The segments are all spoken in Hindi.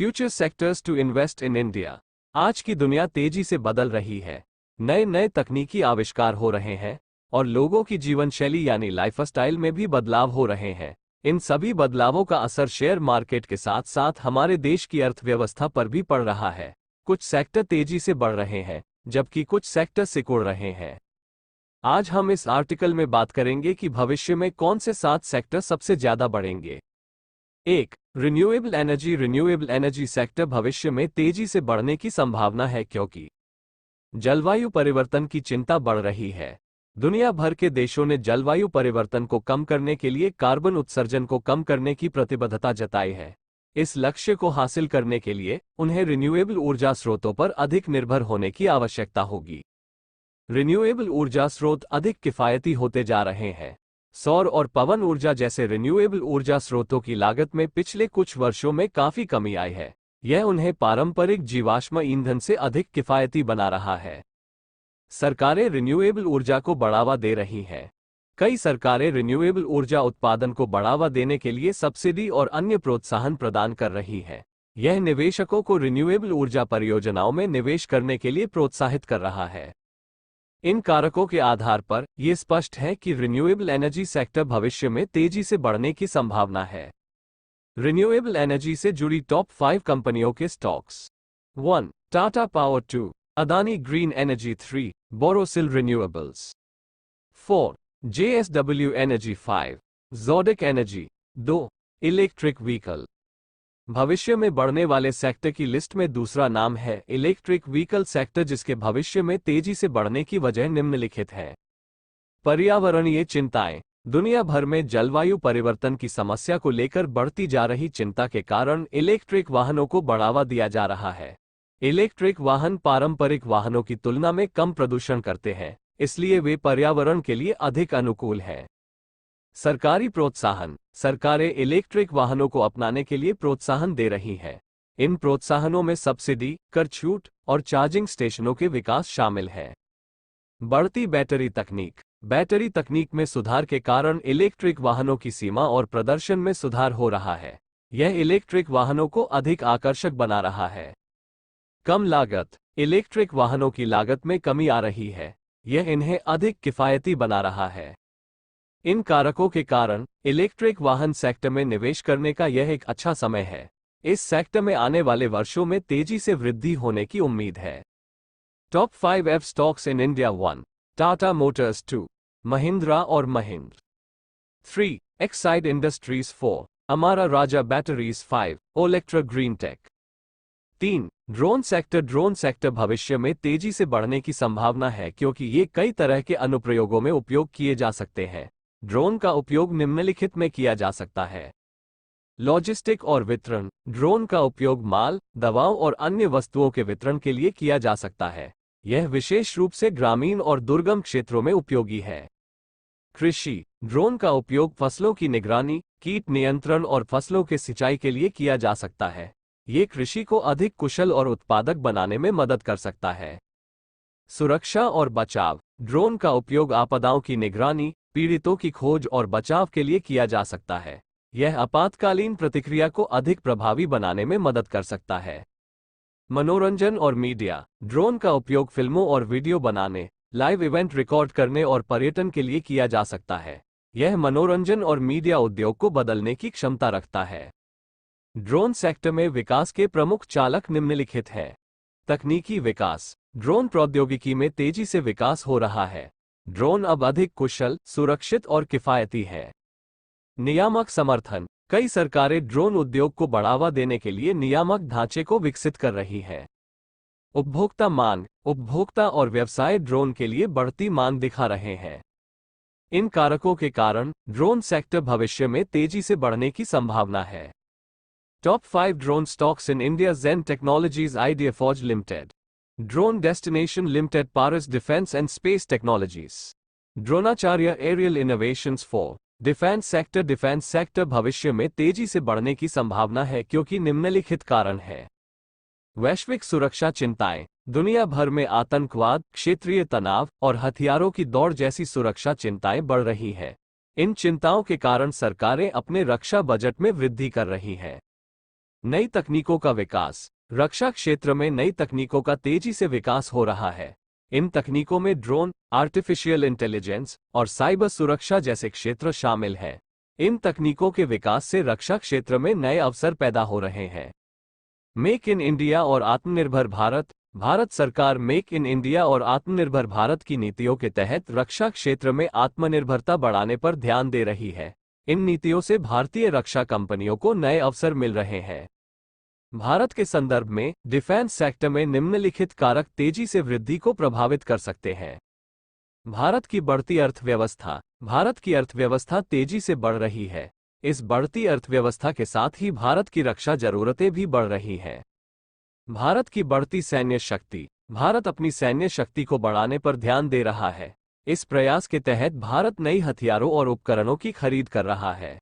Future sectors to invest in India. आज की दुनिया तेजी से बदल रही है। नए नए तकनीकी आविष्कार हो रहे हैं और लोगों की जीवन शैली यानी लाइफस्टाइल में भी बदलाव हो रहे हैं। इन सभी बदलावों का असर शेयर मार्केट के साथ साथ हमारे देश की अर्थव्यवस्था पर भी पड़ रहा है। कुछ सेक्टर तेजी से बढ़ रहे हैं जबकि कुछ सेक्टर सिकुड़ रहे हैं। आज हम इस आर्टिकल में बात करेंगे कि भविष्य में कौन से 7 सेक्टर सबसे ज्यादा बढ़ेंगे। 1. Renewable energy. Renewable energy sector भविष्य में तेजी से बढ़ने की संभावना है क्योंकि जलवायु परिवर्तन की चिंता बढ़ रही है। दुनिया भर के देशों ने जलवायु परिवर्तन को कम करने के लिए कार्बन उत्सर्जन को कम करने की प्रतिबद्धता जताई है। इस लक्ष्य को हासिल करने के लिए उन्हें रिन्यूएबल ऊर्जा स्रोतों पर अधिक निर्भर होने की आवश्यकता होगी। रिन्यूएबल ऊर्जा स्रोत अधिक किफायती होते जा रहे हैं। सौर और पवन ऊर्जा जैसे रिन्यूएबल ऊर्जा स्रोतों की लागत में पिछले कुछ वर्षों में काफी कमी आई है। यह उन्हें पारंपरिक जीवाश्म ईंधन से अधिक किफायती बना रहा है। सरकारें रिन्यूएबल ऊर्जा को बढ़ावा दे रही हैं। कई सरकारें रिन्यूएबल ऊर्जा उत्पादन को बढ़ावा देने के लिए सब्सिडी और अन्य प्रोत्साहन प्रदान कर रही हैं। यह निवेशकों को रिन्यूएबल ऊर्जा परियोजनाओं में निवेश करने के लिए प्रोत्साहित कर रहा है। इन कारकों के आधार पर यह स्पष्ट है कि रिन्यूएबल एनर्जी सेक्टर भविष्य में तेजी से बढ़ने की संभावना है। रिन्यूएबल एनर्जी से जुड़ी टॉप 5 कंपनियों के stocks. 1. Tata power. 2. Adani green energy. 3. Borosil renewables. 4. JSW energy. 5. Zodiac energy. 2. Electric vehicle. भविष्य में बढ़ने वाले सेक्टर की लिस्ट में दूसरा नाम है इलेक्ट्रिक व्हीकल सेक्टर, जिसके भविष्य में तेजी से बढ़ने की वजह निम्नलिखित है। पर्यावरणीय चिंताएं। दुनिया भर में जलवायु परिवर्तन की समस्या को लेकर बढ़ती जा रही चिंता के कारण इलेक्ट्रिक वाहनों को बढ़ावा दिया जा रहा है। इलेक्ट्रिक वाहन पारंपरिक वाहनों की तुलना में कम प्रदूषण करते हैं, इसलिए वे पर्यावरण के लिए अधिक अनुकूल हैं। सरकारी प्रोत्साहन। सरकारें इलेक्ट्रिक वाहनों को अपनाने के लिए प्रोत्साहन दे रही हैं। इन प्रोत्साहनों में सब्सिडी, कर छूट और चार्जिंग स्टेशनों के विकास शामिल है। बढ़ती बैटरी तकनीक। बैटरी तकनीक में सुधार के कारण इलेक्ट्रिक वाहनों की सीमा और प्रदर्शन में सुधार हो रहा है। यह इलेक्ट्रिक वाहनों को अधिक आकर्षक बना रहा है। कम लागत। इलेक्ट्रिक वाहनों की लागत में कमी आ रही है। यह इन्हें अधिक किफायती बना रहा है। इन कारकों के कारण इलेक्ट्रिक वाहन सेक्टर में निवेश करने का यह एक अच्छा समय है। इस सेक्टर में आने वाले वर्षों में तेजी से वृद्धि होने की उम्मीद है। Top 5 F stocks in India. 1. Tata Motors. 2. Mahindra और Mahindra. 3. Exide Industries. 4. Amara Raja batteries. 5. Olectra green tech. 3. Drone sector. Drone sector भविष्य में तेजी से बढ़ने की संभावना है क्योंकि ये कई तरह के अनुप्रयोगों में उपयोग किए जा सकते हैं। ड्रोन का उपयोग निम्नलिखित में किया जा सकता है। लॉजिस्टिक और वितरण। ड्रोन का उपयोग माल, दवाओं और अन्य वस्तुओं के वितरण के लिए किया जा सकता है। यह विशेष रूप से ग्रामीण और दुर्गम क्षेत्रों में उपयोगी है। कृषि। ड्रोन का उपयोग फसलों की निगरानी, कीट नियंत्रण और फसलों के सिंचाई के लिए किया जा सकता है। ये कृषि को अधिक कुशल और उत्पादक बनाने में मदद कर सकता है। सुरक्षा और बचाव। ड्रोन का उपयोग आपदाओं की निगरानी, पीड़ितों की खोज और बचाव के लिए किया जा सकता है। यह आपातकालीन प्रतिक्रिया को अधिक प्रभावी बनाने में मदद कर सकता है। मनोरंजन और मीडिया। ड्रोन का उपयोग फिल्मों और वीडियो बनाने, लाइव इवेंट रिकॉर्ड करने और पर्यटन के लिए किया जा सकता है। यह मनोरंजन और मीडिया उद्योग को बदलने की क्षमता रखता है। ड्रोन सेक्टर में विकास के प्रमुख चालक निम्नलिखित हैं। तकनीकी विकास। ड्रोन प्रौद्योगिकी में तेजी से विकास हो रहा है। ड्रोन अब अधिक कुशल, सुरक्षित और किफायती है। नियामक समर्थन। कई सरकारें ड्रोन उद्योग को बढ़ावा देने के लिए नियामक ढांचे को विकसित कर रही हैं। उपभोक्ता मांग। उपभोक्ता और व्यवसाय ड्रोन के लिए बढ़ती मांग दिखा रहे हैं। इन कारकों के कारण ड्रोन सेक्टर भविष्य में तेजी से बढ़ने की संभावना है। Top 5 drone stocks in India. Zen Technologies. IdeaForge Limited. Drone Destination Limited. Paras Defence and Space Technologies. Dronacharya Aerial Innovations. 4. Defence sector. Defence sector भविष्य में तेजी से बढ़ने की संभावना है क्योंकि निम्नलिखित कारण है। वैश्विक सुरक्षा चिंताएं। दुनिया भर में आतंकवाद, क्षेत्रीय तनाव और हथियारों की दौड़ जैसी सुरक्षा चिंताएं बढ़ रही हैं। इन चिंताओं के कारण सरकारें अपने रक्षा बजट में वृद्धि कर रही हैं। नई तकनीकों का विकास। रक्षा क्षेत्र में नई तकनीकों का तेजी से विकास हो रहा है। इन तकनीकों में ड्रोन, आर्टिफिशियल इंटेलिजेंस और साइबर सुरक्षा जैसे क्षेत्र शामिल हैं। इन तकनीकों के विकास से रक्षा क्षेत्र में नए अवसर पैदा हो रहे हैं। मेक इन इंडिया और आत्मनिर्भर भारत। भारत सरकार मेक इन इंडिया और आत्मनिर्भर भारत की नीतियों के तहत रक्षा क्षेत्र में आत्मनिर्भरता बढ़ाने पर ध्यान दे रही है। इन नीतियों से भारतीय रक्षा कंपनियों को नए अवसर मिल रहे हैं। भारत के संदर्भ में डिफेंस सेक्टर में निम्नलिखित कारक तेजी से वृद्धि को प्रभावित कर सकते हैं। भारत की बढ़ती अर्थव्यवस्था। भारत की अर्थव्यवस्था तेजी से बढ़ रही है। इस बढ़ती अर्थव्यवस्था के साथ ही भारत की रक्षा जरूरतें भी बढ़ रही हैं। भारत की बढ़ती सैन्य शक्ति। भारत अपनी सैन्य शक्ति को बढ़ाने पर ध्यान दे रहा है। इस प्रयास के तहत भारत नई हथियारों और उपकरणों की खरीद कर रहा है।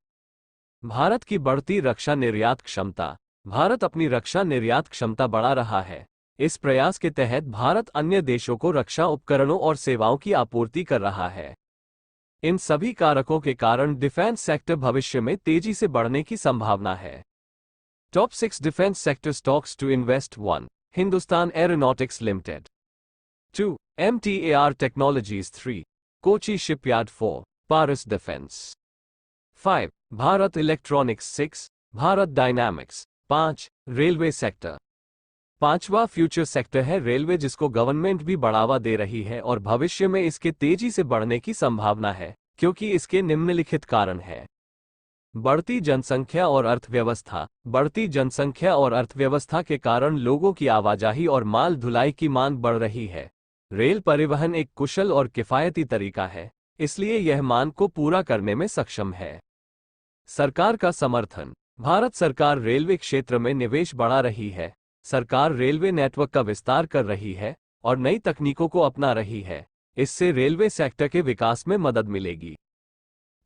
भारत की बढ़ती रक्षा निर्यात क्षमता। भारत अपनी रक्षा निर्यात क्षमता बढ़ा रहा है। इस प्रयास के तहत भारत अन्य देशों को रक्षा उपकरणों और सेवाओं की आपूर्ति कर रहा है। इन सभी कारकों के कारण डिफेंस सेक्टर भविष्य में तेजी से बढ़ने की संभावना है। Top 6 defence sector stocks to invest. 1. Hindustan Aeronautics Limited. 2. MTAR Technologies. 3. Kochi Shipyard. 4. Paras Defence. 5. Bharat Electronics. 6. Bharat Dynamics. 5. Railway sector. पांचवा फ्यूचर सेक्टर है रेलवे, जिसको गवर्नमेंट भी बढ़ावा दे रही है और भविष्य में इसके तेजी से बढ़ने की संभावना है, क्योंकि इसके निम्नलिखित कारण हैं। बढ़ती जनसंख्या और अर्थव्यवस्था। बढ़ती जनसंख्या और अर्थव्यवस्था के कारण लोगों की आवाजाही और माल ढुलाई की मांग बढ़ रही है। रेल परिवहन एक कुशल और किफायती तरीका है, इसलिए यह मांग को पूरा करने में सक्षम है। सरकार का समर्थन। भारत सरकार रेलवे क्षेत्र में निवेश बढ़ा रही है। सरकार रेलवे नेटवर्क का विस्तार कर रही है और नई तकनीकों को अपना रही है। इससे रेलवे सेक्टर के विकास में मदद मिलेगी।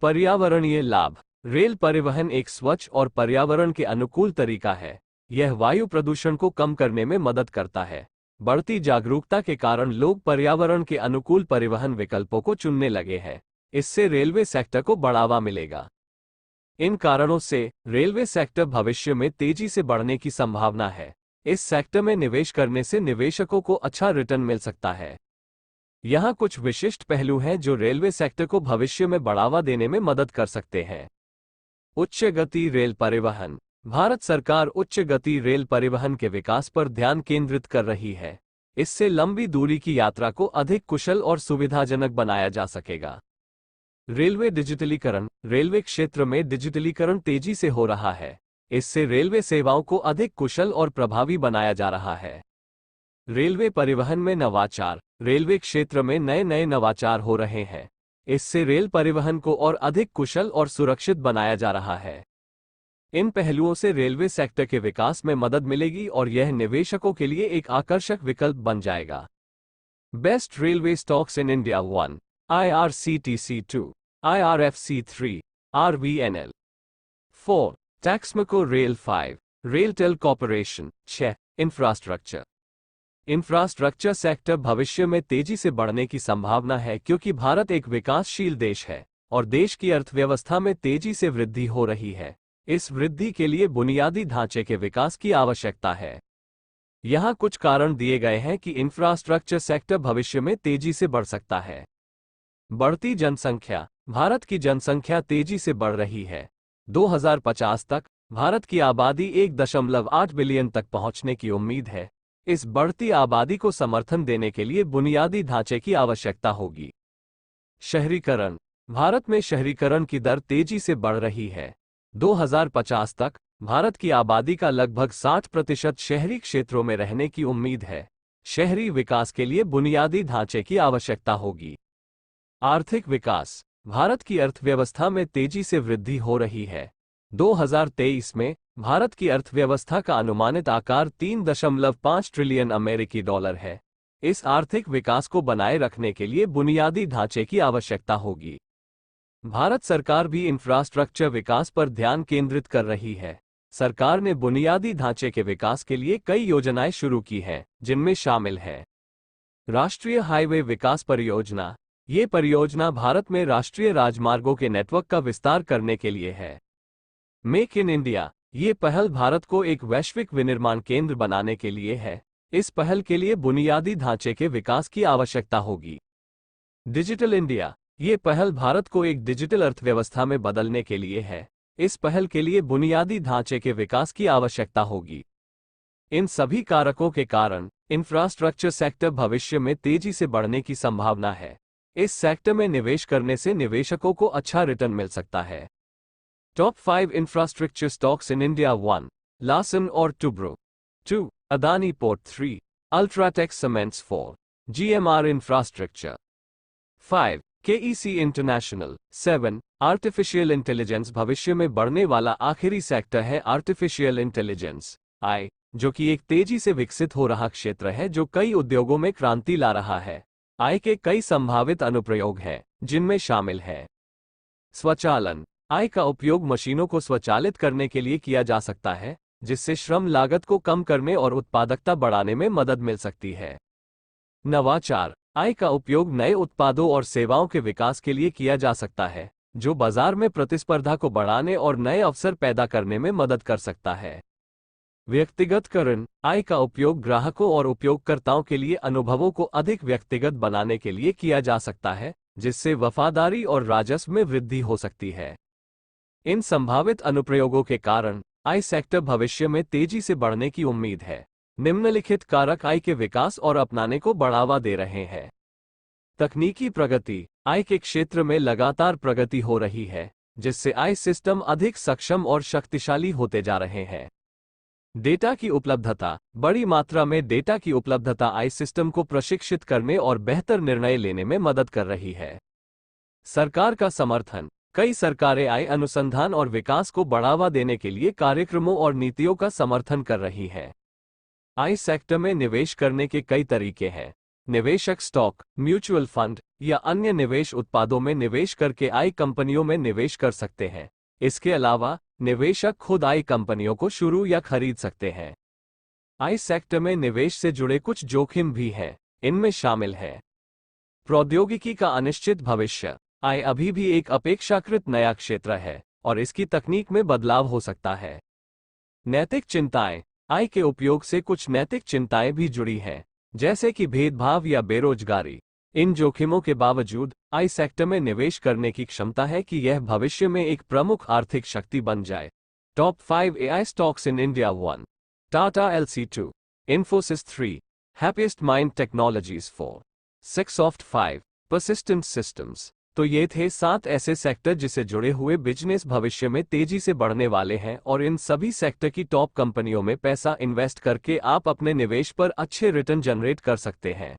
पर्यावरणीय लाभ। रेल परिवहन एक स्वच्छ और पर्यावरण के अनुकूल तरीका है। यह वायु प्रदूषण को कम करने में मदद करता है। बढ़ती जागरूकता के कारण लोग पर्यावरण के अनुकूल परिवहन विकल्पों को चुनने लगे हैं। इससे रेलवे सेक्टर को बढ़ावा मिलेगा। इन कारणों से रेलवे सेक्टर भविष्य में तेजी से बढ़ने की संभावना है। इस सेक्टर में निवेश करने से निवेशकों को अच्छा रिटर्न मिल सकता है। यहाँ कुछ विशिष्ट पहलू हैं जो रेलवे सेक्टर को भविष्य में बढ़ावा देने में मदद कर सकते हैं। उच्च गति रेल परिवहन। भारत सरकार उच्च गति रेल परिवहन के विकास पर ध्यान केंद्रित कर रही है। इससे लंबी दूरी की यात्रा को अधिक कुशल और सुविधाजनक बनाया जा सकेगा। रेलवे डिजिटलीकरण। रेलवे क्षेत्र में डिजिटलीकरण तेजी से हो रहा है। इससे रेलवे सेवाओं को अधिक कुशल और प्रभावी बनाया जा रहा है। रेलवे परिवहन में नवाचार। रेलवे क्षेत्र में नए नए नवाचार हो रहे हैं। इससे रेल परिवहन को और अधिक कुशल और सुरक्षित बनाया जा रहा है। इन पहलुओं से रेलवे सेक्टर के विकास में मदद मिलेगी और यह निवेशकों के लिए एक आकर्षक विकल्प बन जाएगा। Best railway stocks in India. 1. IRCTC। 2. IRFC। 3. RVNL। 4. Texmaco rail. 5. RailTel corporation. 6. Infrastructure. Infrastructure sector भविष्य में तेजी से बढ़ने की संभावना है, क्योंकि भारत एक विकासशील देश है और देश की अर्थव्यवस्था में तेजी से वृद्धि हो रही है। इस वृद्धि के लिए बुनियादी ढांचे के विकास की आवश्यकता है। यहाँ कुछ कारण दिए गए हैं कि इंफ्रास्ट्रक्चर सेक्टर भविष्य में तेजी से बढ़ सकता है। बढ़ती जनसंख्या। भारत की जनसंख्या तेजी से बढ़ रही है। 2050 तक भारत की आबादी 1.8 बिलियन तक पहुंचने की उम्मीद है। इस बढ़ती आबादी को समर्थन देने के लिए बुनियादी ढांचे की आवश्यकता होगी। शहरीकरण। भारत में शहरीकरण की दर तेजी से बढ़ रही है। 2050 तक भारत की आबादी का लगभग 60% शहरी क्षेत्रों में रहने की उम्मीद है। शहरी विकास के लिए बुनियादी ढांचे की आवश्यकता होगी। आर्थिक विकास। भारत की अर्थव्यवस्था में तेजी से वृद्धि हो रही है। 2023 में भारत की अर्थव्यवस्था का अनुमानित आकार 3.5 ट्रिलियन अमेरिकी डॉलर है। इस आर्थिक विकास को बनाए रखने के लिए बुनियादी ढांचे की आवश्यकता होगी। भारत सरकार भी इंफ्रास्ट्रक्चर विकास पर ध्यान केंद्रित कर रही है। सरकार ने बुनियादी ढांचे के विकास के लिए कई योजनाएं शुरू की हैं, जिनमें शामिल है राष्ट्रीय हाईवे विकास परियोजना। ये परियोजना भारत में राष्ट्रीय राजमार्गों के नेटवर्क का विस्तार करने के लिए है। Make in India. ये पहल भारत को एक वैश्विक विनिर्माण केंद्र बनाने के लिए है। इस पहल के लिए बुनियादी ढांचे के विकास की आवश्यकता होगी। डिजिटल इंडिया, ये पहल भारत को एक डिजिटल अर्थव्यवस्था में बदलने के लिए है। इस पहल के लिए बुनियादी ढांचे के विकास की आवश्यकता होगी। इन सभी कारकों के कारण इंफ्रास्ट्रक्चर सेक्टर भविष्य में तेजी से बढ़ने की संभावना है। इस सेक्टर में निवेश करने से निवेशकों को अच्छा रिटर्न मिल सकता है। Top 5 infrastructure stocks in India. 1. Larsen और Toubro. 2. Adani port. 3. UltraTech cements. 4. GMR infrastructure. 5. KEC international. 7. Artificial intelligence भविष्य में बढ़ने वाला आखिरी सेक्टर है आर्टिफिशियल इंटेलिजेंस आई, जो कि एक तेजी से विकसित हो रहा क्षेत्र है जो कई उद्योगों में क्रांति ला रहा है। आई के कई संभावित अनुप्रयोग हैं, जिनमें शामिल है स्वचालन। आई का उपयोग मशीनों को स्वचालित करने के लिए किया जा सकता है, जिससे श्रम लागत को कम करने और उत्पादकता बढ़ाने में मदद मिल सकती है। नवाचार। आई का उपयोग नए उत्पादों और सेवाओं के विकास के लिए किया जा सकता है, जो बाजार में प्रतिस्पर्धा को बढ़ाने और नए अवसर पैदा करने में मदद कर सकता है। व्यक्तिगतकरण। आई का उपयोग ग्राहकों और उपयोगकर्ताओं के लिए अनुभवों को अधिक व्यक्तिगत बनाने के लिए किया जा सकता है, जिससे वफादारी और राजस्व में वृद्धि हो सकती है। इन संभावित अनुप्रयोगों के कारण आई सेक्टर भविष्य में तेजी से बढ़ने की उम्मीद है। निम्नलिखित कारक आई के विकास और अपनाने को बढ़ावा दे रहे हैं। तकनीकी प्रगति। आई के क्षेत्र में लगातार प्रगति हो रही है, जिससे आई सिस्टम अधिक सक्षम और शक्तिशाली होते जा रहे हैं। डेटा की उपलब्धता। बड़ी मात्रा में डेटा की उपलब्धता आई सिस्टम को प्रशिक्षित करने और बेहतर निर्णय लेने में मदद कर रही है। सरकार का समर्थन। कई सरकारें आई अनुसंधान और विकास को बढ़ावा देने के लिए कार्यक्रमों और नीतियों का समर्थन कर रही हैं। आई सेक्टर में निवेश करने के कई तरीके हैं। निवेशक स्टॉक, म्यूचुअल फंड या अन्य निवेश उत्पादों में निवेश करके आई कंपनियों में निवेश कर सकते हैं। इसके अलावा निवेशक खुद आई कंपनियों को शुरू या खरीद सकते हैं। आई सेक्टर में निवेश से जुड़े कुछ जोखिम भी हैं। इनमें शामिल है प्रौद्योगिकी का अनिश्चित भविष्य। आई अभी भी एक अपेक्षाकृत नया क्षेत्र है और इसकी तकनीक में बदलाव हो सकता है। नैतिक चिंताएं। आई के उपयोग से कुछ नैतिक चिंताएं भी जुड़ी हैं, जैसे कि भेदभाव या बेरोजगारी। इन जोखिमों के बावजूद आई सेक्टर में निवेश करने की क्षमता है कि यह भविष्य में एक प्रमुख आर्थिक शक्ति बन जाए। Top 5 AI stocks in India. 1. Tata LC। 2. Infosys. 3. Happiest mind technologies. 4. सिक्सॉफ्ट। 5. Persistent systems. तो ये थे 7 ऐसे सेक्टर जिसे जुड़े हुए बिजनेस भविष्य में तेजी से बढ़ने वाले हैं, और इन सभी सेक्टर की टॉप कंपनियों में पैसा इन्वेस्ट करके आप अपने निवेश पर अच्छे रिटर्न जनरेट कर सकते हैं।